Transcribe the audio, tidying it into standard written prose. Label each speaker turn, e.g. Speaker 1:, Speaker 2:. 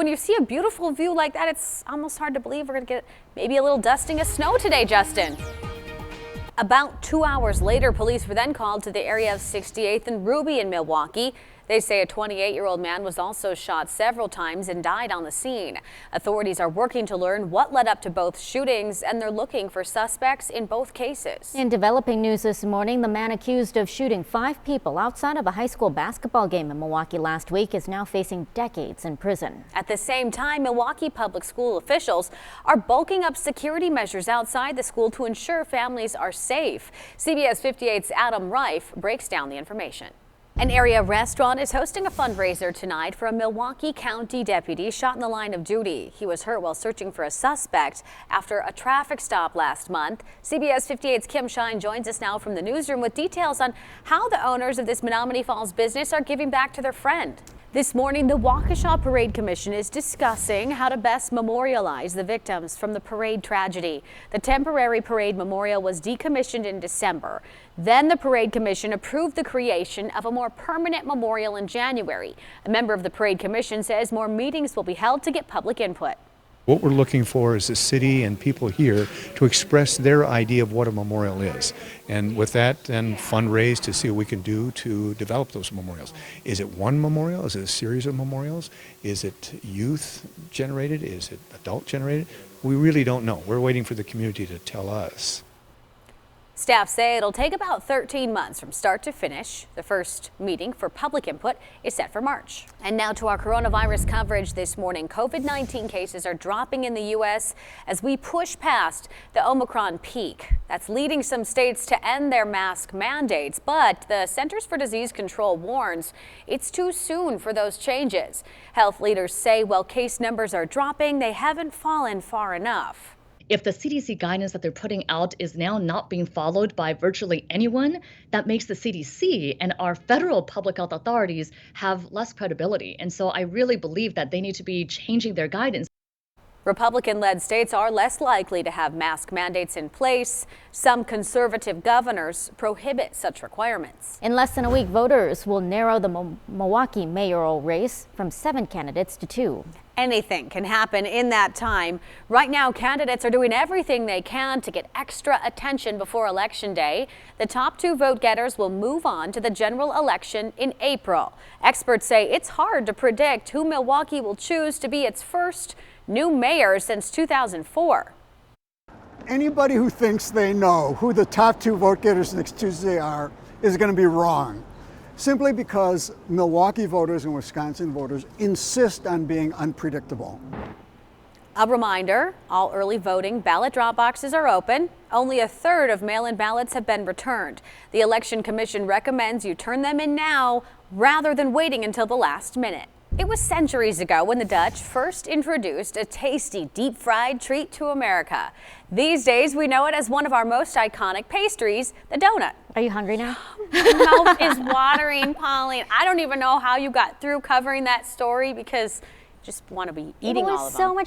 Speaker 1: When you see a beautiful view like that, it's almost hard to believe we're going to get maybe a little dusting of snow today, Justin. About 2 hours later, police were then called to the area of 68th and Ruby in Milwaukee. They say a 28-year-old man was also shot several times and died on the scene. Authorities are working to learn what led up to both shootings, and they're looking for suspects in both cases.
Speaker 2: In developing news this morning, the man accused of shooting 5 people outside of a high school basketball game in Milwaukee last week is now facing decades in prison.
Speaker 1: At the same time, Milwaukee public school officials are bulking up security measures outside the school to ensure families are safe. CBS 58's Adam Reif breaks down the information. An area restaurant is hosting a fundraiser tonight for a Milwaukee County deputy shot in the line of duty. He was hurt while searching for a suspect after a traffic stop last month. CBS 58's Kim Shine joins us now from the newsroom with details on how the owners of this Menominee Falls business are giving back to their friend. This morning, the Waukesha Parade Commission is discussing how to best memorialize the victims from the parade tragedy. The temporary parade memorial was decommissioned in December. Then the Parade Commission approved the creation of a more permanent memorial in January. A member of the Parade Commission says more meetings will be held to get public input.
Speaker 3: What we're looking for is the city and people here to express their idea of what a memorial is. And with that, then fundraise to see what we can do to develop those memorials. Is it one memorial? Is it a series of memorials? Is it youth generated? Is it adult generated? We really don't know. We're waiting for the community to tell us.
Speaker 1: Staff say it'll take about 13 months from start to finish. The first meeting for public input is set for March. And now to our coronavirus coverage this morning. COVID-19 cases are dropping in the U.S. as we push past the Omicron peak. That's leading some states to end their mask mandates. But the Centers for Disease Control warns it's too soon for those changes. Health leaders say while case numbers are dropping, they haven't fallen far enough.
Speaker 4: If the CDC guidance that they're putting out is now not being followed by virtually anyone, that makes the CDC and our federal public health authorities have less credibility. And so I really believe that they need to be changing their guidance.
Speaker 1: Republican-led states are less likely to have mask mandates in place. Some conservative governors prohibit such requirements.
Speaker 2: In less than a week, voters will narrow the Milwaukee mayoral race from 7 candidates to 2.
Speaker 1: Anything can happen in that time. Right now, candidates are doing everything they can to get extra attention before Election Day. The top 2 vote getters will move on to the general election in April. Experts say it's hard to predict who Milwaukee will choose to be its first new mayor since 2004.
Speaker 5: Anybody who thinks they know who the top 2 vote getters next Tuesday are is going to be wrong. Simply because Milwaukee voters and Wisconsin voters insist on being unpredictable.
Speaker 1: A reminder, all early voting ballot drop boxes are open. Only a third of mail-in ballots have been returned. The Election Commission recommends you turn them in now rather than waiting until the last minute. It was centuries ago when the Dutch first introduced a tasty deep-fried treat to America. These days, we know it as one of our most iconic pastries, the donut.
Speaker 2: Are you hungry now?
Speaker 1: My mouth is watering, Pauline. I don't even know how you got through covering that story because I just want to be eating all of them.
Speaker 2: It was so much fun.